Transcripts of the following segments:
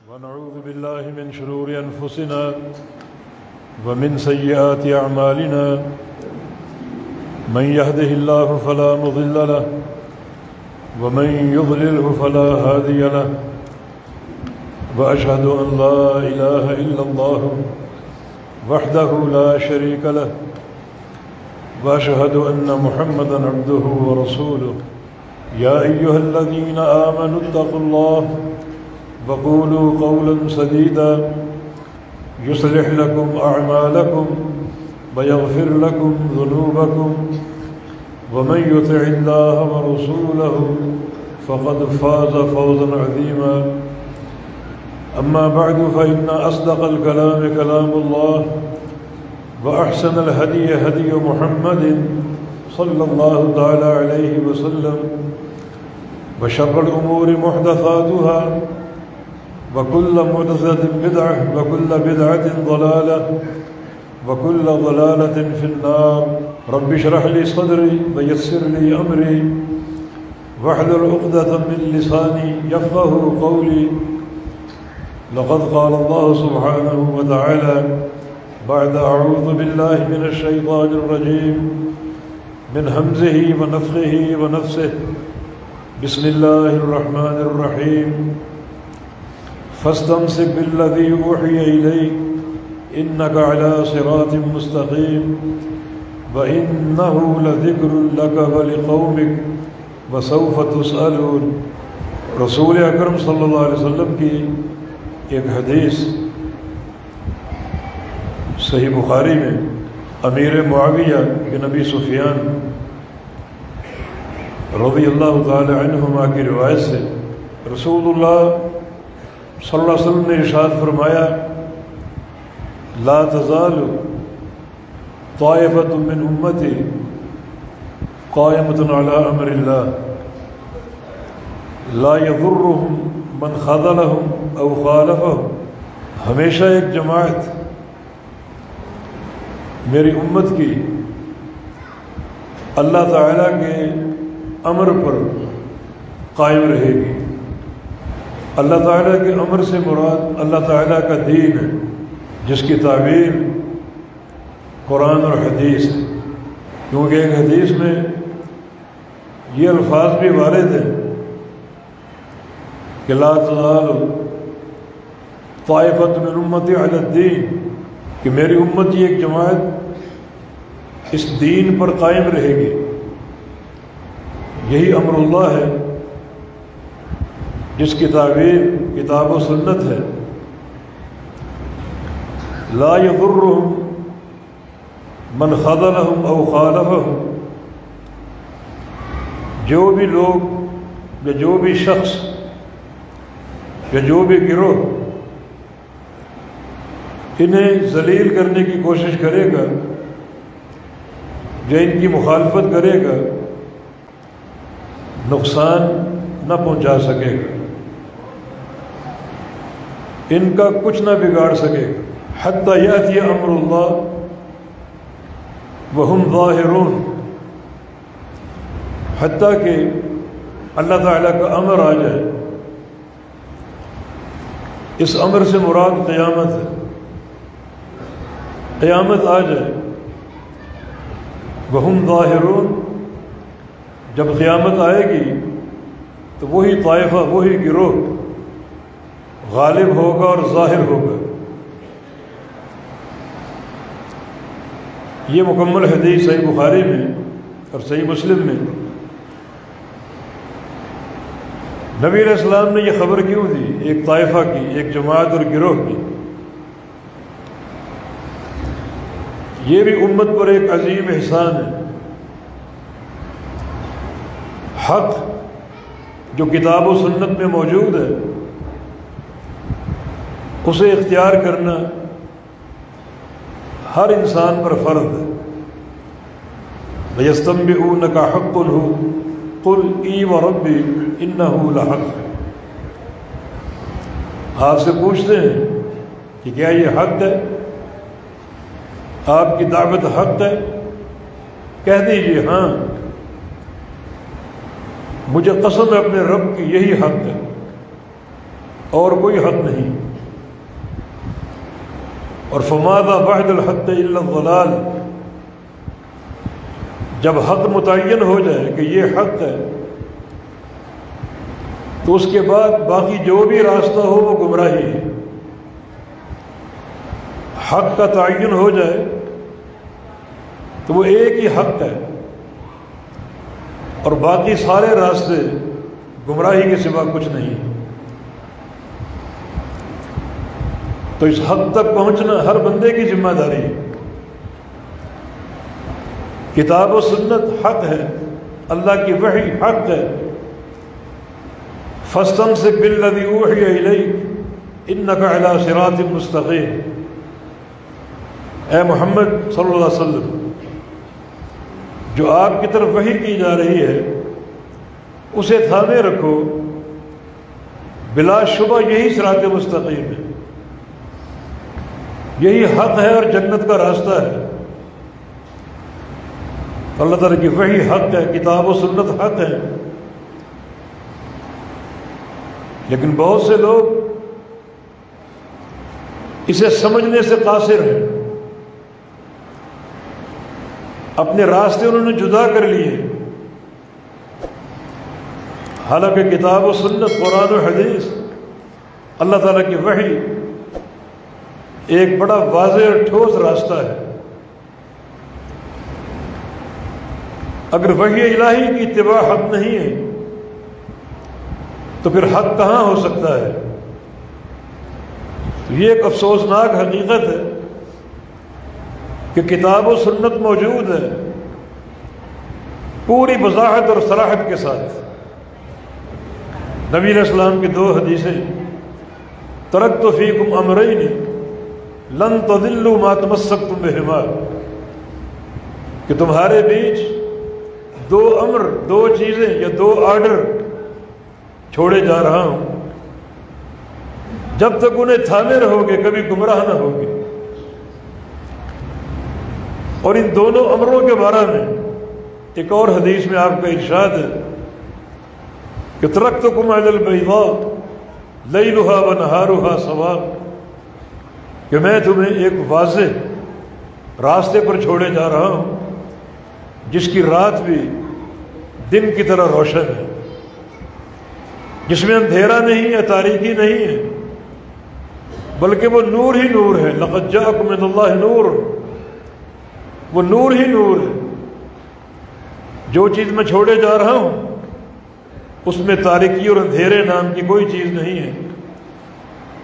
ونعوذ بالله من شرور أنفسنا ومن سيئات أعمالنا من يهده الله فلا مضل له ومن يضلله فلا هادي له وأشهد أن لا إله إلا الله وحده لا شريك له وأشهد أن محمدًا عبده ورسوله يا أيها الذين آمنوا اتقوا الله وقولوا قولا سديدا يصلح لكم أعمالكم ويغفر لكم ذنوبكم ومن يطع الله ورسوله فقد فاز فوزا عظيما أما بعد فإن أصدق الكلام كلام الله وأحسن الهدي هدي محمد صلى الله تعالى عليه وسلم وشر الأمور محدثاتها وكل محدثة بدعة وكل بدعة ضلالة وكل ضلالة في النار رب اشرح لي صدري ويسر لي أمري واحلل عقدة من لساني يفقه قولي لقد قال الله سبحانه وتعالى بعد أعوذ بالله من الشيطان الرجيم من همزه ونفخه ونفسه بسم الله الرحمن الرحيم فاستمسك بالذي أوحي إليك إنك على صراط مستقيم وإنه لذكر لك ولقومك وسوف تسألون رسول اکرم صلی اللہ علیہ وسلم کی ایک حدیث صحیح بخاری میں امیر معاویہ بن ابی سفیان رضی اللہ تعالی عنہما کی روایت سے رسول اللہ صلی اللہ علیہ وسلم نے ارشاد فرمایا لا تزال طائفة من امتی قائمة على امر اللہ لا يضرهم من خذلهم او خالفهم ہمیشہ ایک جماعت میری امت کی اللہ تعالیٰ کے امر پر قائم رہے گی۔ اللہ تعالیٰ کے امر سے مراد اللہ تعالیٰ کا دین ہے، جس کی تعبیر قرآن اور حدیث ہے، کیونکہ ایک حدیث میں یہ الفاظ بھی وارد ہیں کہ لا تزال طائفة من امتی علی الدین، کہ میری امت کی ایک جماعت اس دین پر قائم رہے گی۔ یہی امر اللہ ہے جس کی تعبیر کتاب و سنت ہے۔ لا يضرهم من خذلهم او خالفهم، جو بھی لوگ یا جو بھی شخص یا جو بھی گروہ انہیں ذلیل کرنے کی کوشش کرے گا یا ان کی مخالفت کرے گا، نقصان نہ پہنچا سکے گا، ان کا کچھ نہ بگاڑ سکے گا، حتی یأتی امر اللہ وہم ظاہرون، حتیٰ کہ اللہ تعالیٰ کا امر آ جائے۔ اس امر سے مراد قیامت ہے، قیامت آ جائے۔ وہم ظاہرون، جب قیامت آئے گی تو وہی طائفہ وہی گروہ غالب ہوگا اور ظاہر ہوگا۔ یہ مکمل حدیث صحیح بخاری میں اور صحیح مسلم میں۔ نبی علیہ السلام نے یہ خبر کیوں دی ایک طائفہ کی، ایک جماعت اور گروہ کی؟ یہ بھی امت پر ایک عظیم احسان ہے۔ حق جو کتاب و سنت میں موجود ہے اسے اختیار کرنا ہر انسان پر فرض ہے۔ وَيَسْتَنبِئُونَكَ حَقٌّ هُوَ قُلْ اِي وَرَبِّي إِنَّهُ لَحَقٌّ، آپ سے پوچھتے ہیں کہ کیا یہ حق ہے، آپ کی دعوت حق ہے؟ کہہ دیجیے ہاں، مجھے قسم ہے اپنے رب کی یہی حق ہے۔ اور کوئی حق نہیں۔ اور فماذا بعد الحق الا الضلال، جب حق متعین ہو جائے کہ یہ حق ہے تو اس کے بعد باقی جو بھی راستہ ہو وہ گمراہی ہے۔ حق کا تعین ہو جائے تو وہ ایک ہی حق ہے، اور باقی سارے راستے گمراہی کے سوا کچھ نہیں۔ تو اس حق تک پہنچنا ہر بندے کی ذمہ داری ہے۔ کتاب و سنت حق ہے، اللہ کی وحی حق ہے۔ فاستمسک بالذی اوحی الیک انک علی صراط مستقیم، اے محمد صلی اللہ علیہ وسلم، جو آپ کی طرف وحی کی جا رہی ہے اسے تھامے رکھو، بلا شبہ یہی صراط مستقیم ہے، یہی حق ہے اور جنت کا راستہ ہے۔ اللہ تعالیٰ کی وحی حق ہے، کتاب و سنت حق ہے، لیکن بہت سے لوگ اسے سمجھنے سے قاصر ہیں، اپنے راستے انہوں نے جدا کر لیے، حالانکہ کتاب و سنت، قرآن و حدیث، اللہ تعالیٰ کی وحی ایک بڑا واضح اور ٹھوس راستہ ہے۔ اگر وحی الہی کی اتباع حق نہیں ہے تو پھر حق کہاں ہو سکتا ہے؟ یہ ایک افسوسناک حقیقت ہے کہ کتاب و سنت موجود ہے پوری وضاحت اور صراحت کے ساتھ۔ نبی علیہ السلام کی 2 حدیثیں، ترکت فیکم امرین لن تضلوا ما تمسکتم بہما، کہ تمہارے بیچ 2 امر، 2 چیزیں یا 2 آرڈر چھوڑے جا رہا ہوں، جب تک انہیں تھامے رہو گے کبھی گمراہ نہ ہوگے۔ اور ان دونوں امروں کے بارے میں ایک اور حدیث میں آپ کا ارشاد ہے کہ ترکتکم علی البیضاء لیلھا ونہارھا سواء، کہ میں تمہیں ایک واضح راستے پر چھوڑے جا رہا ہوں جس کی رات بھی دن کی طرح روشن ہے، جس میں اندھیرا نہیں ہے، تاریکی نہیں ہے، بلکہ وہ نور ہی نور ہے۔ لقد جاءکم من اللہ نور، وہ نور ہی نور ہے۔ جو چیز میں چھوڑے جا رہا ہوں اس میں تاریکی اور اندھیرے نام کی کوئی چیز نہیں ہے،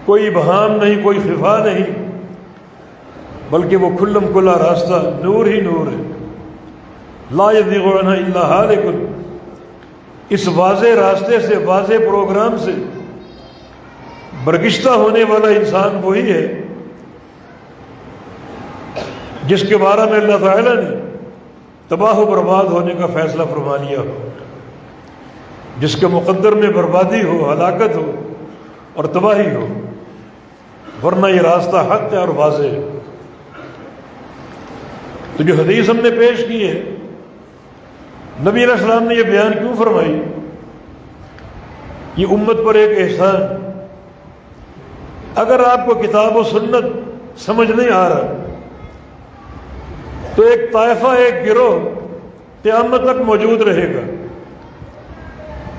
کوئی ابہام نہیں، کوئی خفا نہیں، بلکہ وہ کھلم کھلا راستہ نور ہی نور ہے۔ لا یزیغ عنہ الا ہالک، اس واضح راستے سے، واضح پروگرام سے برگشتہ ہونے والا انسان وہی ہے جس کے بارے میں اللہ تعالیٰ نے تباہ و برباد ہونے کا فیصلہ فرما لیا ہو، جس کے مقدر میں بربادی ہو، ہلاکت ہو اور تباہی ہو، ورنہ یہ راستہ حق ہے اور واضح ہے۔ تو جو حدیث ہم نے پیش کی ہے، نبی علیہ السلام نے یہ بیان کیوں فرمائی؟ یہ امت پر ایک احسان۔ اگر آپ کو کتاب و سنت سمجھ نہیں آ رہا تو ایک طائفہ، ایک گروہ قیامت تک موجود رہے گا،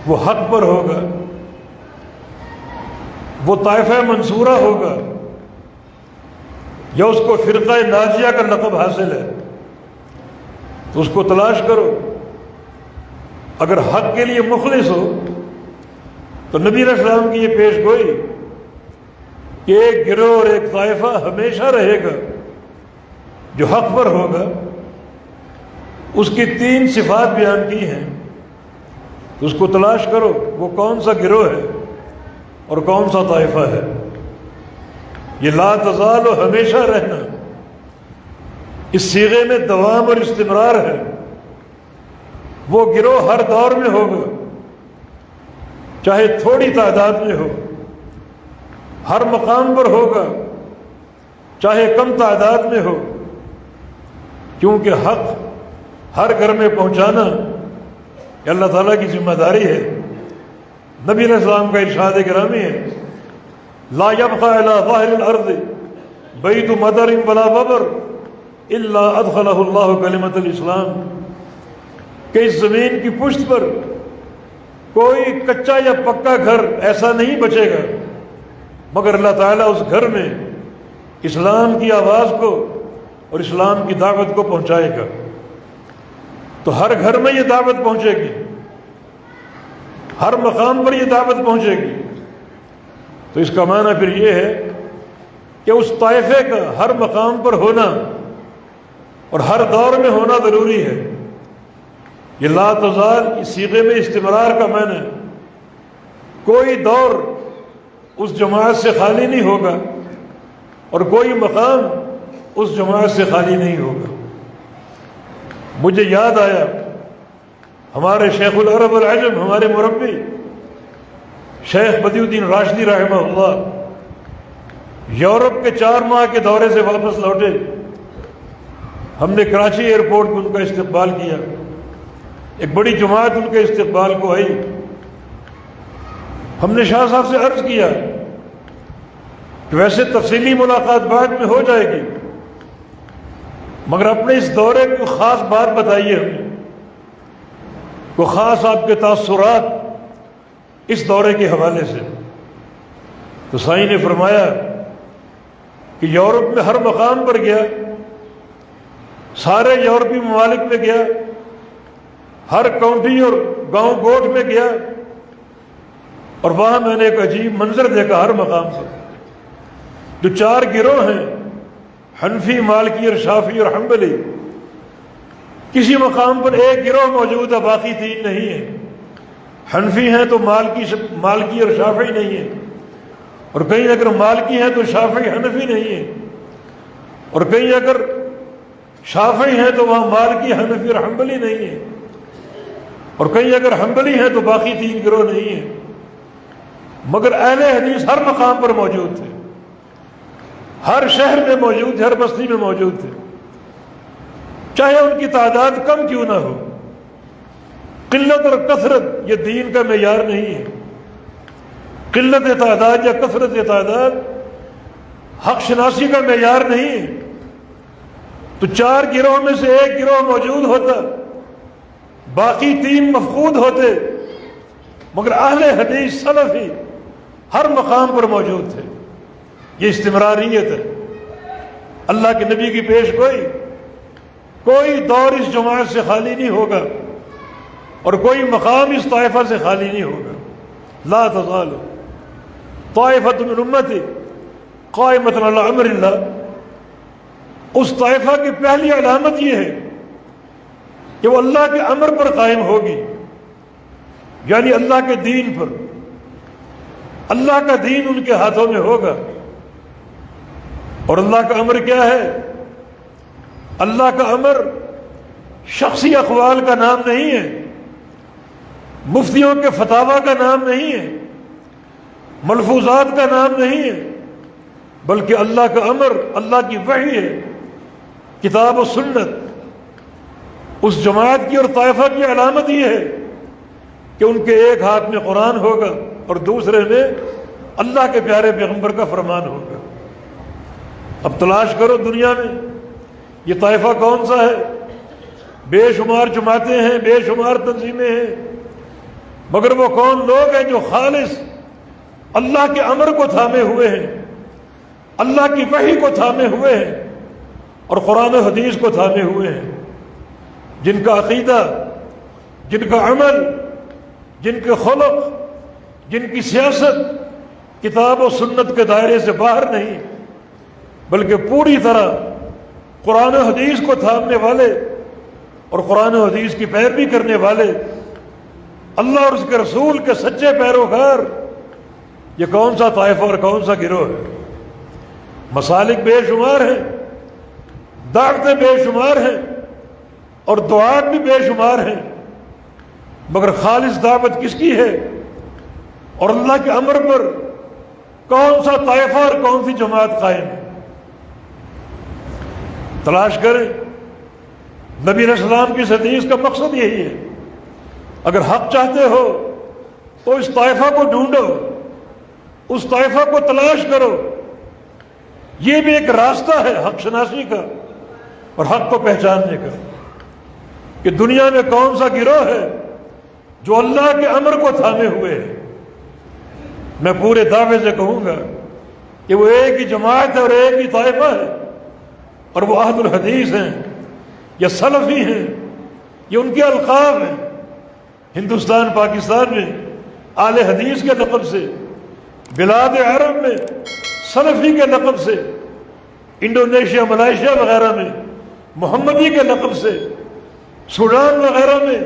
وہ حق پر ہوگا، وہ طائفہ منصورہ ہوگا، یا اس کو فرقہ ناجیہ کا لقب حاصل ہے، تو اس کو تلاش کرو۔ اگر حق کے لیے مخلص ہو تو نبی علیہ السلام کی یہ پیش گوئی کہ ایک گروہ اور ایک طائفہ ہمیشہ رہے گا جو حق پر ہوگا، اس کی 3 صفات بیان کی ہیں، تو اس کو تلاش کرو، وہ کون سا گروہ ہے اور کون سا طائفہ ہے۔ یہ لا تزال و ہمیشہ رہنا، اس صیغے میں دوام اور استمرار ہے۔ وہ گروہ ہر دور میں ہوگا، چاہے تھوڑی تعداد میں ہو، ہر مقام پر ہوگا، چاہے کم تعداد میں ہو، کیونکہ حق ہر گھر میں پہنچانا یہ اللہ تعالیٰ کی ذمہ داری ہے۔ نبی علیہ السلام کا ارشاد گرامی ہے لا يبقى على ظاهر الارض بیت مدر ولا وبر الا ادخلہ اللہ کلمۃ الاسلام، کہ اس زمین کی پشت پر کوئی کچا یا پکا گھر ایسا نہیں بچے گا مگر اللہ تعالیٰ اس گھر میں اسلام کی آواز کو اور اسلام کی دعوت کو پہنچائے گا۔ تو ہر گھر میں یہ دعوت پہنچے گی، ہر مقام پر یہ دعوت پہنچے گی۔ تو اس کا معنی پھر یہ ہے کہ اس طائفے کا ہر مقام پر ہونا اور ہر دور میں ہونا ضروری ہے۔ یہ لا تزال اس صیغے میں استمرار کا معنی ہے، کوئی دور اس جماعت سے خالی نہیں ہوگا اور کوئی مقام اس جماعت سے خالی نہیں ہوگا۔ مجھے یاد آیا ہمارے شیخ العرب والعجم، ہمارے مربی شیخ بدی الدین راشدی رحمہ اللہ یورپ کے 4 ماہ کے دورے سے واپس لوٹے۔ ہم نے کراچی ایئرپورٹ پہ ان کا استقبال کیا، ایک بڑی جماعت ان کے استقبال کو آئی۔ ہم نے شاہ صاحب سے عرض کیا کہ ویسے تفصیلی ملاقات بعد میں ہو جائے گی، مگر اپنے اس دورے کی خاص بات بتائیے ہمیں، کوئی خاص آپ کے تاثرات اس دورے کے حوالے سے۔ تو سائیں نے فرمایا کہ یورپ میں ہر مقام پر گیا، سارے یورپی ممالک میں گیا، ہر کاؤنٹی اور گاؤں گوٹھ میں گیا، اور وہاں میں نے ایک عجیب منظر دیکھا ہر مقام پر۔ جو 4 گروہ ہیں، حنفی، مالکی اور شافعی اور حنبلی، کسی مقام پر ایک گروہ موجود ہے، باقی 3 نہیں ہیں۔ حنفی ہیں تو مالکی اور شافعی نہیں ہیں، اور کہیں اگر مالکی ہیں تو شافعی حنفی نہیں ہیں، اور کہیں اگر شافعی ہیں تو وہاں مالکی حنفی اور حنبلی نہیں ہیں، اور کہیں اگر حنبلی ہیں تو باقی 3 گروہ نہیں ہیں۔ مگر اہل حدیث ہر مقام پر موجود تھے، ہر شہر میں موجود تھے، ہر بستی میں موجود تھے، چاہے ان کی تعداد کم کیوں نہ ہو۔ قلت اور کثرت یہ دین کا معیار نہیں ہے، قلت تعداد یا کثرت تعداد حق شناسی کا معیار نہیں ہے۔ تو 4 گروہ میں سے ایک گروہ موجود ہوتا، باقی 3 مفقود ہوتے، مگر اہل حدیث سلفی ہر مقام پر موجود تھے۔ یہ استمراریت ہے، اللہ کے نبی کی پیش گوئی۔ کوئی دور اس جماعت سے خالی نہیں ہوگا اور کوئی مقام اس طائفہ سے خالی نہیں ہوگا۔ لا تزال طائفۃ من امتی قائمۃ علی امر اللہ، اس طائفہ کی پہلی علامت یہ ہے کہ وہ اللہ کے امر پر قائم ہوگی، یعنی اللہ کے دین پر۔ اللہ کا دین ان کے ہاتھوں میں ہوگا۔ اور اللہ کا امر کیا ہے؟ اللہ کا امر شخصی اقوال کا نام نہیں ہے، مفتیوں کے فتاویٰ کا نام نہیں ہے، ملفوظات کا نام نہیں ہے، بلکہ اللہ کا امر اللہ کی وحی ہے، کتاب و سنت۔ اس جماعت کی اور طائفہ کی علامت یہ ہے کہ ان کے ایک ہاتھ میں قرآن ہوگا اور دوسرے میں اللہ کے پیارے پیغمبر کا فرمان ہوگا۔ اب تلاش کرو دنیا میں یہ طائفہ کون سا ہے؟ بے شمار جماعتیں ہیں، بے شمار تنظیمیں ہیں، مگر وہ کون لوگ ہیں جو خالص اللہ کے امر کو تھامے ہوئے ہیں، اللہ کی وحی کو تھامے ہوئے ہیں اور قرآن و حدیث کو تھامے ہوئے ہیں، جن کا عقیدہ، جن کا عمل، جن کے خلق، جن کی سیاست کتاب و سنت کے دائرے سے باہر نہیں، بلکہ پوری طرح قرآن و حدیث کو تھامنے والے اور قرآن و حدیث کی پیروی کرنے والے، اللہ اور اس کے رسول کے سچے پیروکار۔ یہ کون سا طائفہ اور کون سا گروہ ہے؟ مسالک بے شمار ہیں، دعوتیں بے شمار ہیں اور دعات بھی بے شمار ہیں، مگر خالص دعوت کس کی ہے اور اللہ کے امر پر کون سا طائفہ اور کون سی جماعت قائم ہے؟ تلاش کریں۔ نبی علیہ السلام کی حدیث کا مقصد یہی ہے، اگر حق چاہتے ہو تو اس طائفہ کو ڈھونڈو اس طائفہ کو تلاش کرو. یہ بھی ایک راستہ ہے حق شناسی کا اور حق کو پہچاننے کا کہ دنیا میں کون سا گروہ ہے جو اللہ کے امر کو تھامے ہوئے ہے. میں پورے دعوے سے کہوں گا کہ وہ ایک ہی جماعت ہے اور ایک ہی طائفہ ہے، اور وہ اہل الحدیث ہیں یا سلفی ہیں، یہ ان کے القاب ہیں. ہندوستان پاکستان میں اہل حدیث کے لقب سے، بلاد عرب میں سلفی کے لقب سے، انڈونیشیا ملائیشیا وغیرہ میں محمدی کے لقب سے، سوڈان وغیرہ میں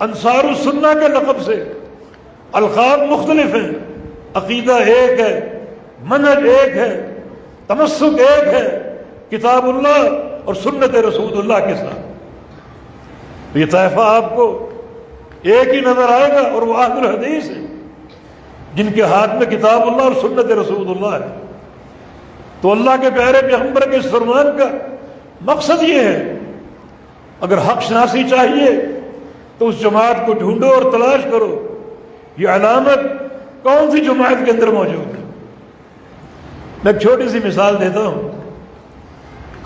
انصار السنہ کے لقب سے القاب مختلف ہیں. عقیدہ ایک ہے، منہج ایک ہے، تمسک ایک ہے کتاب اللہ اور سنت رسول اللہ کے ساتھ. تو یہ طائفہ آپ کو ایک ہی نظر آئے گا، اور وہ اہل الحدیث ہیں جن کے ہاتھ میں کتاب اللہ اور سنت رسول اللہ ہے. تو اللہ کے پیارے پیغمبر کے اس فرمان کا مقصد یہ ہے، اگر حق شناسی چاہیے تو اس جماعت کو ڈھونڈو اور تلاش کرو. یہ علامت کون سی جماعت کے اندر موجود ہے؟ میں ایک چھوٹی سی مثال دیتا ہوں.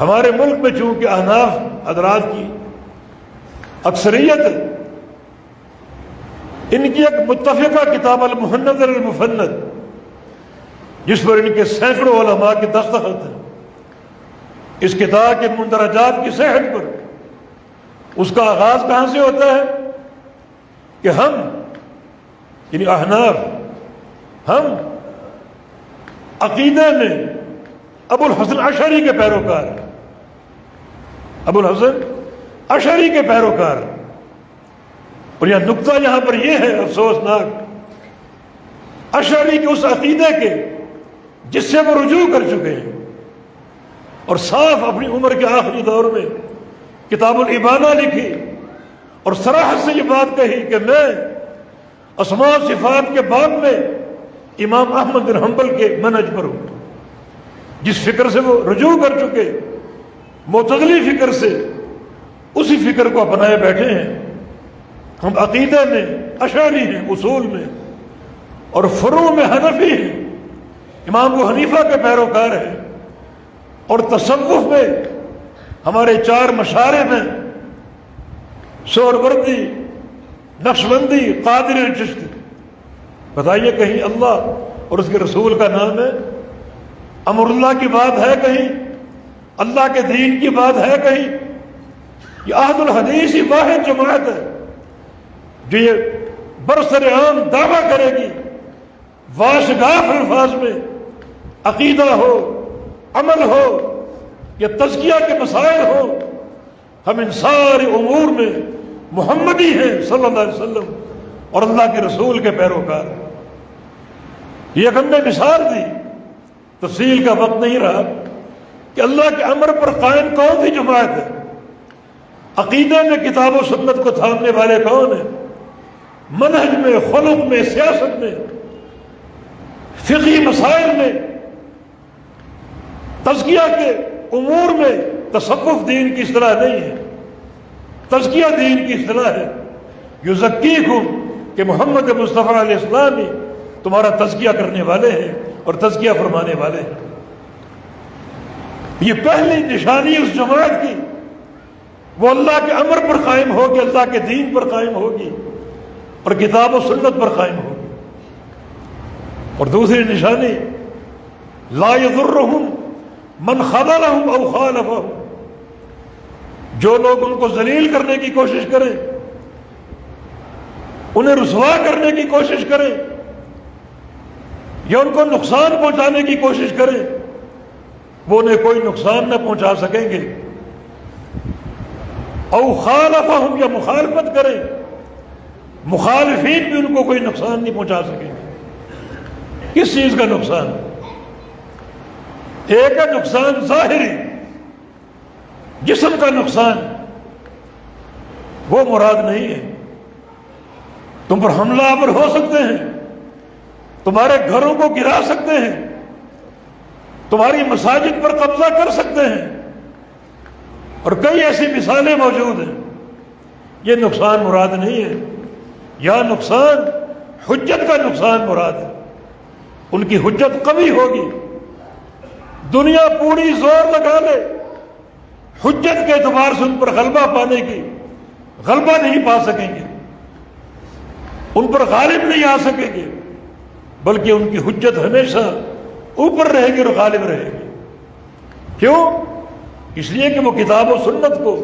ہمارے ملک میں چونکہ احناف حضرات کی اکثریت ہے، ان کی ایک متفقہ کتاب المحند المفند جس پر ان کے سینکڑوں علماء کے دستخط ہیں، اس کتاب کے مندرجات کی صحت پر اس کا آغاز کہاں سے ہوتا ہے کہ ہم یعنی احناف، ہم عقیدے میں ابو الحسن اشعری کے پیروکار، ابو الحسن اشعری کے پیروکار. اور یہ نقطہ یہاں پر یہ ہے افسوسناک، اشعری کے اس عقیدے کے جس سے وہ رجوع کر چکے ہیں، اور صاف اپنی عمر کے آخری دور میں کتاب الابانہ لکھی اور صراحت سے یہ بات کہی کہ میں اسماء و صفات کے باب میں امام احمد بن حنبل کے منہج پر ہوں. جس فکر سے وہ رجوع کر چکے، معتزلی فکر سے، اسی فکر کو اپنائے بیٹھے ہیں. ہم عقیدے میں اشعری ہیں، اصول میں اور فروع میں حنفی ہیں، امام ابو حنیفہ کے پیروکار ہیں، اور تصوف میں ہمارے 4 مشارب ہیں، سہروردی، نقشبندی، قادری، چشتی. بتائیے کہیں اللہ اور اس کے رسول کا نام ہے؟ امر اللہ کی بات ہے کہیں؟ اللہ کے دین کی بات ہے کہیں؟ یہ اہل الحدیث ہی واحد جماعت ہے جو یہ برسر عام دعویٰ کرے گی، واشگاف الفاظ میں عقیدہ ہو، عمل ہو یا تزکیہ کے مسائل ہو، ہم ان سارے امور میں محمدی ہیں صلی اللہ علیہ وسلم اور اللہ کے رسول کے پیروکار. یہ ایک ہم نے مثال دی، تفصیل کا وقت نہیں رہا کہ اللہ کے امر پر قائم کون سی جماعت ہے، عقیدے میں کتاب و سنت کو تھامنے والے کون ہیں، منہج میں، خلق میں، سیاست میں، فقہی مسائل میں، تزکیہ کے امور میں. تصوف دین کی اصطلاح نہیں ہے، تزکیہ دین کی اصطلاح ہے. یزکیکم کہ محمد مصطفیٰ علیہ السلام ہی تمہارا تزکیہ کرنے والے ہیں اور تزکیہ فرمانے والے ہیں. یہ پہلی نشانی اس جماعت کی، وہ اللہ کے امر پر قائم ہوگی، اللہ کے دین پر قائم ہوگی اور کتاب و سنت پر قائم ہوگی. اور دوسری نشانی لا یضرہم من خذلہم او خالفہم، جو لوگ ان کو ذلیل کرنے کی کوشش کریں، انہیں رسوا کرنے کی کوشش کریں یا ان کو نقصان پہنچانے کی کوشش کریں، وہ انہیں کوئی نقصان نہ پہنچا سکیں گے. او خالفہم یا مخالفت کریں، مخالفین بھی ان کو کوئی نقصان نہیں پہنچا سکیں گے. کس چیز کا نقصان؟ ایک ہے نقصان ظاہری، جسم کا نقصان، وہ مراد نہیں ہے. تم پر حملہ آور ہو سکتے ہیں، تمہارے گھروں کو گرا سکتے ہیں، تمہاری مساجد پر قبضہ کر سکتے ہیں، اور کئی ایسی مثالیں موجود ہیں. یہ نقصان مراد نہیں ہے. یا نقصان حجت کا نقصان مراد ہے. ان کی حجت قوی ہوگی. دنیا پوری زور لگا لے، حجت کے اعتبار سے ان پر غلبہ پانے کی غلبہ نہیں پا سکیں گے، ان پر غالب نہیں آ سکیں گے، بلکہ ان کی حجت ہمیشہ اوپر رہے گی اور غالب رہے گی. کیوں؟ اس لیے کہ وہ کتاب و سنت کو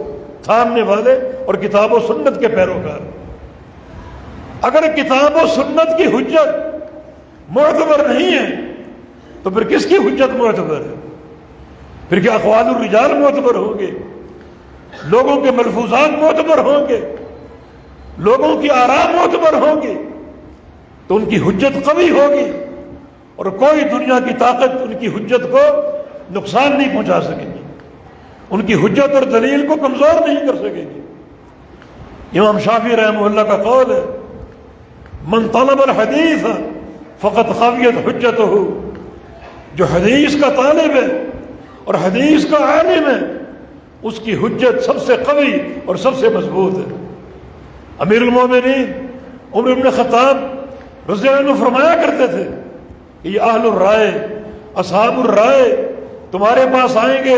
تھامنے والے اور کتاب و سنت کے پیروکار. اگر کتاب و سنت کی حجت معتبر نہیں ہے تو پھر کس کی حجت معتبر ہے؟ پھر کیا اقوال الرجال معتبر ہوں گے؟ لوگوں کے ملفوظات معتبر ہوں گے؟ لوگوں کی آراء معتبر ہوں گی؟ تو ان کی حجت قوی ہوگی اور کوئی دنیا کی طاقت ان کی حجت کو نقصان نہیں پہنچا سکے گی، ان کی حجت اور دلیل کو کمزور نہیں کر سکے گی. امام شافعی رحمہ اللہ کا قول ہے، من طلب الحدیث فقط خفیت حجتہ، جو حدیث کا طالب ہے اور حدیث کا عالم ہے اس کی حجت سب سے قوی اور سب سے مضبوط ہے. امیر المومنین عمر بن خطاب رضی اللہ عنہ فرمایا کرتے تھے کہ یہ اہل الرائے، اصحاب الرائے تمہارے پاس آئیں گے،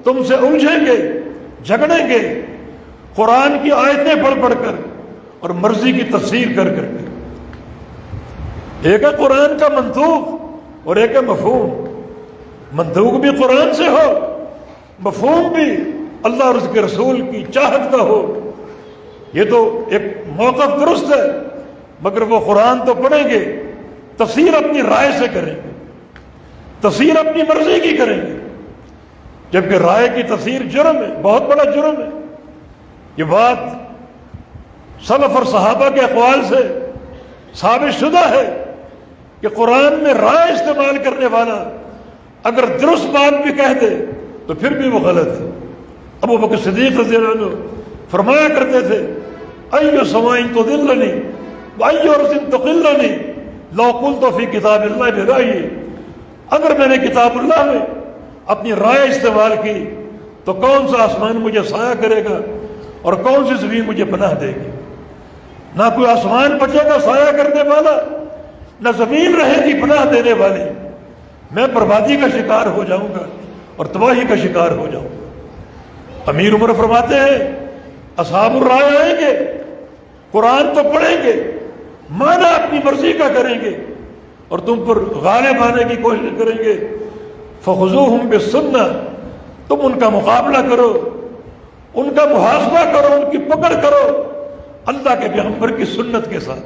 تم سے الجھیں گے، جھگڑیں گے، قرآن کی آیتیں پڑھ پڑھ کر اور مرضی کی تفسیر کر کر کے. ایک ہے قرآن کا منطوق اور ایک ہے مفہوم. منطوق بھی قرآن سے ہو، مفہوم بھی اللہ اور اس کے رسول کی چاہت کا ہو. یہ تو ایک موقف درست ہے، مگر وہ قرآن تو پڑھیں گے، تفسیر اپنی رائے سے کریں گے، تفسیر اپنی مرضی کی کریں گے، جبکہ رائے کی تفسیر جرم ہے، بہت بڑا جرم ہے. یہ بات سلف اور صحابہ کے اقوال سے ثابت شدہ ہے کہ قرآن میں رائے استعمال کرنے والا اگر درست بات بھی کہہ دے تو پھر بھی وہ غلط ہے. ابو بکر صدیق رضی اللہ عنہ فرمایا کرتے تھے، ایو سماعٍ تضلنی وایو ارض تقلنی لو قلت فی کتاب اللہ برأیی، اگر میں نے کتاب اللہ میں اپنی رائے استعمال کی تو کون سا آسمان مجھے سایہ کرے گا اور کون سی زمین مجھے پناہ دے گی؟ نہ کوئی آسمان بچے گا سایہ کرنے والا، نہ زمین رہے گی پناہ دینے والی. میں بربادی کا شکار ہو جاؤں گا اور تباہی کا شکار ہو جاؤں گا. امیر عمر فرماتے ہیں اصحاب الرائے آئیں گے، قرآن تو پڑھیں گے، معنی اپنی مرضی کا کریں گے اور تم پر غالب آنے کی کوشش کریں گے. فخذوہم بالسنہ، تم ان کا مقابلہ کرو، ان کا محاسبہ کرو، ان کی پکڑ کرو اللہ کے پیغمبر کی سنت کے ساتھ.